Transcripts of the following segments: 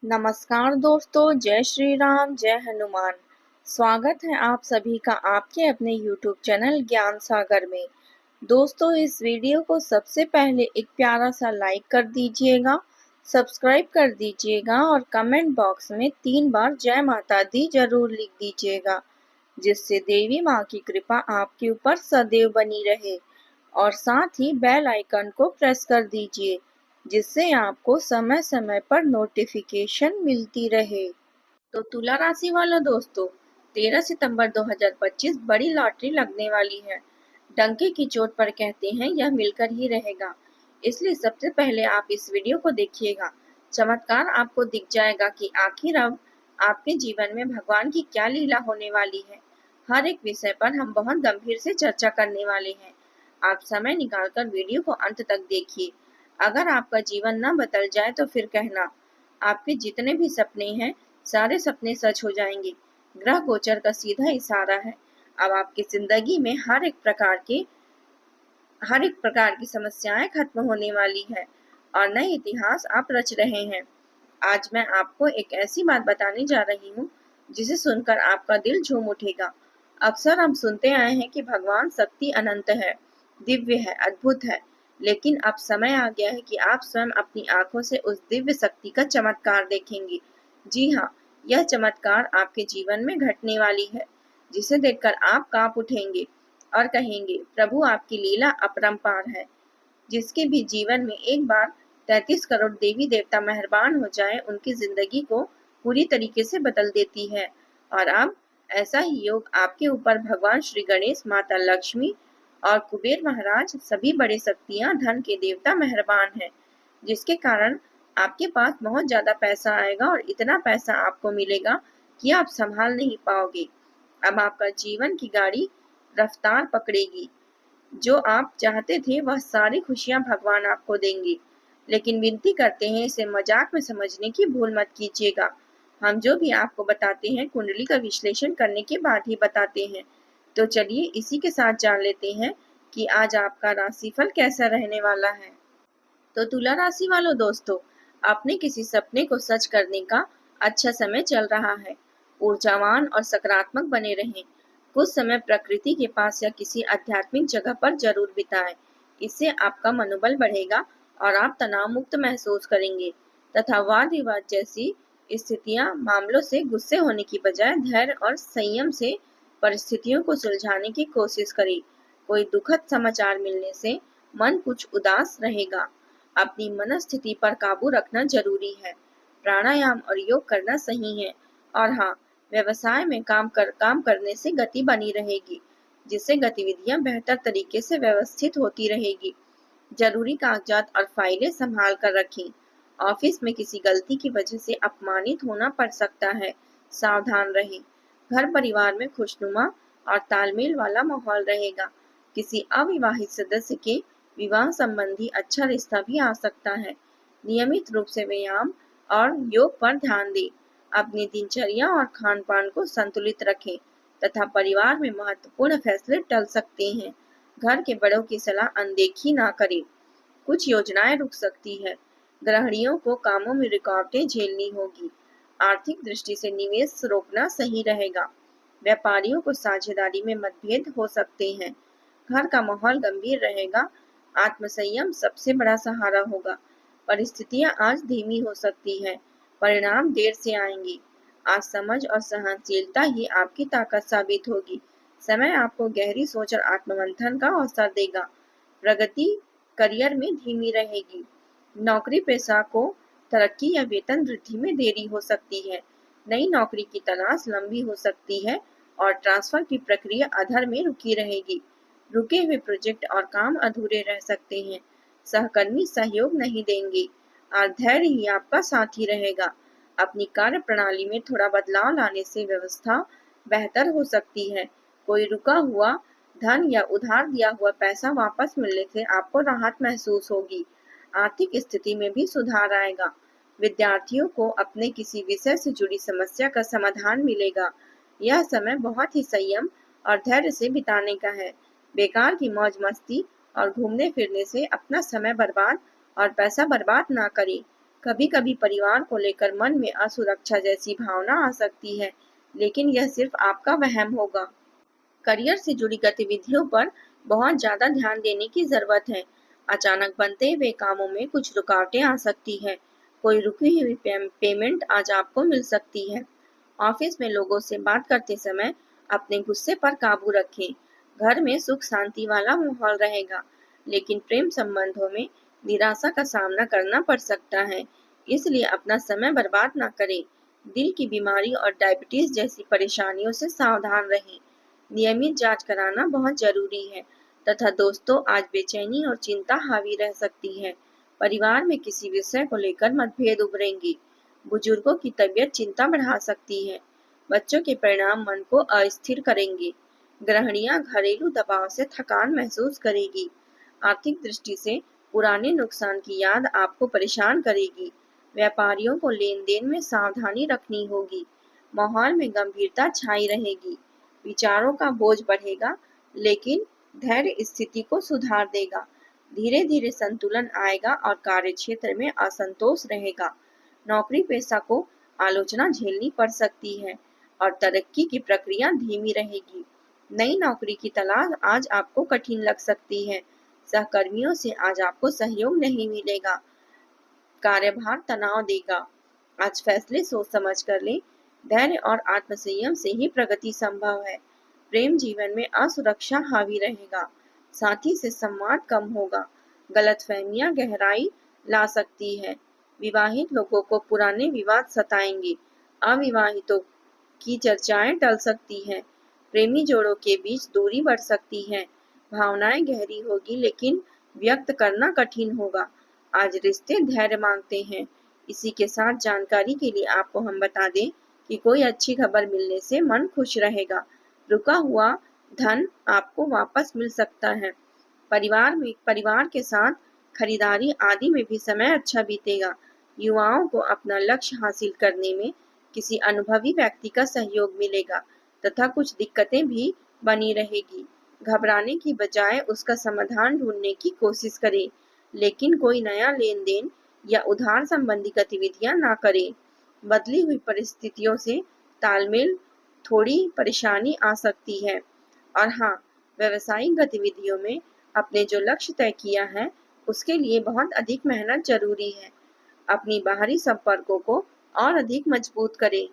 नमस्कार दोस्तों, जय श्री राम, जय हनुमान। स्वागत है आप सभी का आपके अपने YouTube चैनल ज्ञान सागर में। दोस्तों, इस वीडियो को सबसे पहले एक प्यारा सा लाइक कर दीजिएगा, सब्सक्राइब कर दीजिएगा और कमेंट बॉक्स में 3 बार जय माता दी जरूर लिख दीजिएगा, जिससे देवी माँ की कृपा आपके ऊपर सदैव बनी रहे। और साथ ही बेल आइकन को प्रेस कर दीजिए, जिससे आपको समय समय पर नोटिफिकेशन मिलती रहे। तो तुला राशि वालों दोस्तों, 13 सितंबर 2025 बड़ी लॉटरी लगने वाली है। डंके की चोट पर कहते हैं यह मिलकर ही रहेगा, इसलिए सबसे पहले आप इस वीडियो को देखिएगा। चमत्कार आपको दिख जाएगा कि आखिर अब आपके जीवन में भगवान की क्या लीला होने वाली है। हर एक विषय पर हम बहुत गंभीर से चर्चा करने वाले हैं। आप समय निकालकर वीडियो को अंत तक देखिए। अगर आपका जीवन न बदल जाए तो फिर कहना, आपके जितने भी सपने हैं सारे सपने सच हो जाएंगे। ग्रह गोचर का सीधा इशारा है। अब आपकी जिंदगी में हर एक प्रकार की समस्याएं खत्म होने वाली है और नए इतिहास आप रच रहे हैं। आज मैं आपको एक ऐसी बात बताने जा रही हूँ जिसे सुनकर आपका दिल झूम उठेगा। अक्सर हम सुनते आए हैं कि भगवान शक्ति अनंत है, दिव्य है, अद्भुत है, लेकिन अब समय आ गया है कि आप स्वयं अपनी आंखों से उस दिव्य शक्ति का चमत्कार देखेंगे। जी हाँ, यह चमत्कार आपके जीवन में घटने वाली है, जिसे देखकर आप कांप उठेंगे और कहेंगे, प्रभु आपकी लीला अपरंपार है। जिसके भी जीवन में एक बार 33 करोड़ देवी देवता मेहरबान हो जाए, उनकी जिंदगी को पूरी तरीके से बदल देती है। और अब ऐसा ही योग आपके ऊपर भगवान श्री गणेश, माता लक्ष्मी और कुबेर महाराज, सभी बड़े शक्तियां, धन के देवता मेहरबान हैं, जिसके कारण आपके पास बहुत ज्यादा पैसा आएगा और इतना पैसा आपको मिलेगा कि आप संभाल नहीं पाओगे। अब आपका जीवन की गाड़ी रफ्तार पकड़ेगी। जो आप चाहते थे वह सारी खुशियां भगवान आपको देंगे, लेकिन विनती करते हैं इसे मजाक में समझने की भूल मत कीजिएगा। हम जो भी आपको बताते हैं कुंडली का विश्लेषण करने के बाद ही बताते हैं। तो चलिए इसी के साथ जान लेते हैं कि आज आपका राशिफल कैसा रहने वाला है। तो तुला राशि वालों दोस्तों, अपने किसी सपने को सच करने का अच्छा समय चल रहा है। ऊर्जावान और सकारात्मक बने रहें। कुछ समय प्रकृति के पास या किसी आध्यात्मिक जगह पर जरूर बिताएं। इससे आपका मनोबल बढ़ेगा और आप तनाव मुक्त महसूस करेंगे तथा वाद विवाद जैसी स्थितियां मामलों से गुस्से होने की बजाय धैर्य और संयम से परिस्थितियों को सुलझाने की कोशिश करें। कोई दुखद समाचार मिलने से मन कुछ उदास रहेगा। अपनी मनस्थिति पर काबू रखना जरूरी है। प्राणायाम और योग करना सही है। और हाँ, व्यवसाय में काम करने से गति बनी रहेगी, जिससे गतिविधियां बेहतर तरीके से व्यवस्थित होती रहेगी। जरूरी कागजात और फाइलें संभाल कर रखें। ऑफिस में किसी गलती की वजह से अपमानित होना पड़ सकता है, सावधान रहें। घर परिवार में खुशनुमा और तालमेल वाला माहौल रहेगा। किसी अविवाहित सदस्य के विवाह संबंधी अच्छा रिश्ता भी आ सकता है। नियमित रूप से व्यायाम और योग पर ध्यान दें। अपनी दिनचर्या और खान पान को संतुलित रखें तथा परिवार में महत्वपूर्ण फैसले टल सकते हैं। घर के बड़ों की सलाह अनदेखी ना करें। कुछ योजनाएं रुक सकती है। गृहिणियों को कामों में रुकावटें झेलनी होगी। आर्थिक दृष्टि से निवेश रोकना सही रहेगा। व्यापारियों को साझेदारी में मतभेद हो सकते हैं। घर का माहौल गंभीर रहेगा। आत्मसंयम सबसे बड़ा सहारा होगा। परिस्थितियां आज धीमी हो सकती है, परिणाम देर से आएंगे। आज समझ और सहनशीलता ही आपकी ताकत साबित होगी। समय आपको गहरी सोच और आत्ममंथन का अवसर देगा। प्रगति करियर में धीमी रहेगी। नौकरी पेशा को तरक्की या वेतन वृद्धि में देरी हो सकती है। नई नौकरी की तलाश लंबी हो सकती है और ट्रांसफर की प्रक्रिया अधर में रुकी रहेगी। रुके हुए प्रोजेक्ट और काम अधूरे रह सकते हैं। सहकर्मी सहयोग नहीं देंगे और धैर्य ही आपका साथी रहेगा। अपनी कार्य प्रणाली में थोड़ा बदलाव लाने से व्यवस्था बेहतर हो सकती है। कोई रुका हुआ धन या उधार दिया हुआ पैसा वापस मिलने से आपको राहत महसूस होगी। आर्थिक स्थिति में भी सुधार आएगा। विद्यार्थियों को अपने किसी विषय से जुड़ी समस्या का समाधान मिलेगा। यह समय बहुत ही संयम और धैर्य से बिताने का है। बेकार की मौज मस्ती और घूमने फिरने से अपना समय बर्बाद और पैसा बर्बाद ना करें। कभी कभी परिवार को लेकर मन में असुरक्षा जैसी भावना आ सकती है, लेकिन यह सिर्फ आपका वहम होगा। करियर से जुड़ी गतिविधियों पर बहुत ज्यादा ध्यान देने की जरूरत है। अचानक बनते हुए कामों में कुछ रुकावटें आ सकती है। कोई रुकी हुई पेमेंट आज आपको मिल सकती है। ऑफिस में लोगों से बात करते समय अपने गुस्से पर काबू रखें। घर में सुख शांति वाला माहौल रहेगा, लेकिन प्रेम संबंधों में निराशा का सामना करना पड़ सकता है। इसलिए अपना समय बर्बाद ना करें। दिल की बीमारी और डायबिटीज जैसी परेशानियों से सावधान रहें। नियमित जांच कराना बहुत जरूरी है। तथा दोस्तों, आज बेचैनी और चिंता हावी रह सकती है। परिवार में किसी विषय को लेकर मतभेद उभरेंगे। बुजुर्गों की तबीयत चिंता बढ़ा सकती है। बच्चों के परिणाम मन को अस्थिर करेंगे। गृहिणियां घरेलू दबाव से थकान महसूस करेगी। आर्थिक दृष्टि से पुराने नुकसान की याद आपको परेशान करेगी। व्यापारियों को लेन देन में सावधानी रखनी होगी। माहौल में गंभीरता छाई रहेगी। विचारों का बोझ बढ़ेगा, लेकिन धैर्य स्थिति को सुधार देगा। धीरे धीरे संतुलन आएगा और कार्यक्षेत्र में असंतोष रहेगा। नौकरी पेशा को आलोचना झेलनी पड़ सकती है और तरक्की की प्रक्रिया धीमी रहेगी। नई नौकरी की तलाश आज आपको कठिन लग सकती है। सहकर्मियों से आज आपको सहयोग नहीं मिलेगा। कार्यभार तनाव देगा। आज फैसले सोच समझ कर लें। धैर्य और आत्मसंयम से ही प्रगति संभव है। प्रेम जीवन में असुरक्षा हावी रहेगा। साथी से संवाद कम होगा। गलतफहमियां गहराई ला सकती है। विवाहित लोगों को पुराने विवाद सताएंगे। अविवाहितों की चर्चाएं टल सकती हैं। प्रेमी जोड़ों के बीच दूरी बढ़ सकती है। भावनाएं गहरी होगी, लेकिन व्यक्त करना कठिन होगा। आज रिश्ते धैर्य मांगते हैं। इसी के साथ जानकारी के लिए आपको हम बता दें कि कोई अच्छी खबर मिलने से मन खुश रहेगा। रुका हुआ धन आपको वापस मिल सकता है। परिवार के साथ खरीदारी आदि में भी समय अच्छा बीतेगा। युवाओं को अपना लक्ष्य हासिल करने में किसी अनुभवी व्यक्ति का सहयोग मिलेगा तथा कुछ दिक्कतें भी बनी रहेगी। घबराने की बजाय उसका समाधान ढूंढने की कोशिश करें, लेकिन कोई नया लेन देन या उधार संबंधी गतिविधियां ना करें। बदली हुई परिस्थितियों से तालमेल थोड़ी परेशानी आ सकती है। और हाँ, व्यवसायिक गतिविधियों में अपने जो लक्ष्य तय किया है उसके लिए बहुत अधिक मेहनत जरूरी है। अपनी बाहरी संपर्कों को और अधिक मजबूत करें।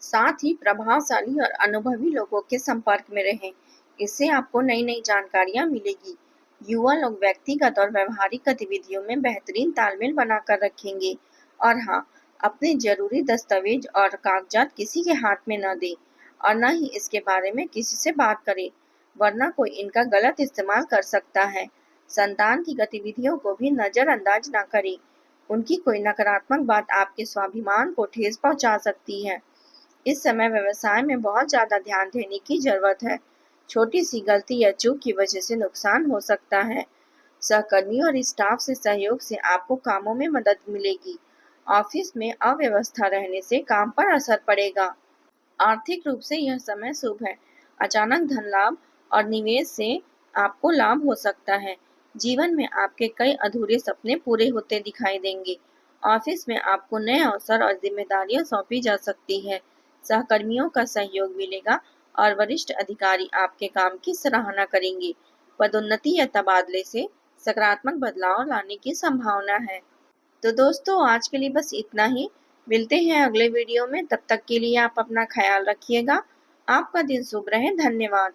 साथ ही प्रभावशाली और अनुभवी लोगों के संपर्क में रहें। इससे आपको नई नई जानकारियां मिलेगी। युवा लोग व्यक्तिगत और व्यवहारिक गतिविधियों में बेहतरीन तालमेल बनाकर रखेंगे। और हाँ, अपने जरूरी दस्तावेज और कागजात किसी के हाथ में न दें और न ही इसके बारे में किसी से बात करें, वरना कोई इनका गलत इस्तेमाल कर सकता है। संतान की गतिविधियों को भी नजरअंदाज न करें। उनकी कोई नकारात्मक बात आपके स्वाभिमान को ठेस पहुंचा सकती है। इस समय व्यवसाय में बहुत ज्यादा ध्यान देने की जरूरत है। छोटी सी गलती या चूक की वजह से नुकसान हो सकता है। सहकर्मी और स्टाफ से सहयोग से आपको कामों में मदद मिलेगी। ऑफिस में अव्यवस्था रहने से काम पर असर पड़ेगा। आर्थिक रूप से यह समय शुभ है। अचानक धन लाभ और निवेश से आपको लाभ हो सकता है। जीवन में आपके कई अधूरे सपने पूरे होते दिखाई देंगे। ऑफिस में आपको नए अवसर और जिम्मेदारियां सौंपी जा सकती है। सहकर्मियों का सहयोग मिलेगा और वरिष्ठ अधिकारी आपके काम की सराहना करेंगे। पदोन्नति या तबादले से सकारात्मक बदलाव लाने की संभावना है। तो दोस्तों, आज के लिए बस इतना ही। मिलते हैं अगले वीडियो में। तब तक के लिए आप अपना ख्याल रखिएगा। आपका दिन शुभ रहे। धन्यवाद।